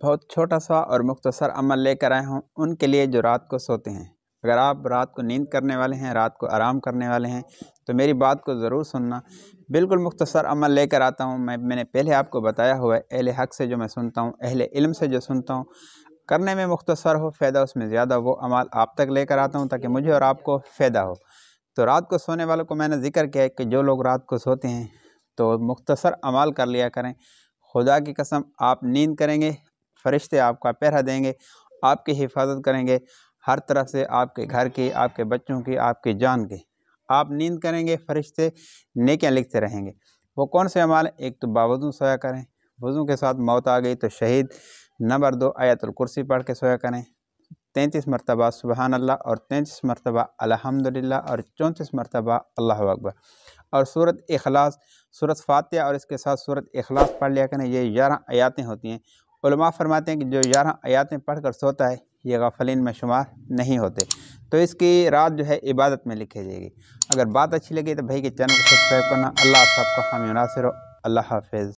बहुत छोटा सा और मुख्तसर अमल लेकर आया हूँ उनके लिए जो रात को सोते हैं। अगर आप रात को नींद करने वाले हैं, रात को आराम करने वाले हैं, तो मेरी बात को ज़रूर सुनना। बिल्कुल मुख्तसर अमल लेकर आता हूँ। मैंने पहले आपको बताया हुआ है, अहले हक़ से जो मैं सुनता हूँ, अहले इल्म से जो सुनता हूँ, करने में मुख्तसर हो, फ़ायदा उसमें ज़्यादा, वो अमल आप तक लेकर आता हूँ ताकि मुझे और आपको फ़ायदा हो। तो रात को सोने वालों को मैंने ज़िक्र किया है कि जो लोग रात को सोते हैं तो मुख्तसर अमाल कर लिया करें। खुदा की कसम, आप नींद करेंगे, फ़रिश्ते आपका पहरा देंगे, आपकी हिफाजत करेंगे हर तरह से, आपके घर की, आपके बच्चों की, आपकी जान की। आप नींद करेंगे, फ़रिश्ते नेकियां लिखते रहेंगे। वो कौन से अमाल? एक तो बावज़ू सोया करें, वज़ू के साथ मौत आ गई तो शहीद। नंबर 2, आयतुल कुर्सी पढ़ के सोया करें। 33 मरतबा सुबहान अल्लाह और 33 मरतबा अल्हम्दुलिल्लाह और 34 मरतबा अल्लाहु अकबर। और सूरत इखलास, सूरत फातिहा और इसके साथ सूरत इखलास पढ़ लिया करें। ये 11 आयातें होती हैं। उलमा फरमाते हैं कि जो 11 आयातें पढ़कर सोता है ये गाफिलीन में शुमार नहीं होते, तो इसकी रात जो है इबादत में लिखी जाएगी। अगर बात अच्छी लगी तो भाई के चैनल को सब्सक्राइब करना। अल्लाह आप सबका हामी नासिर हो। अल्लाह हाफिज़।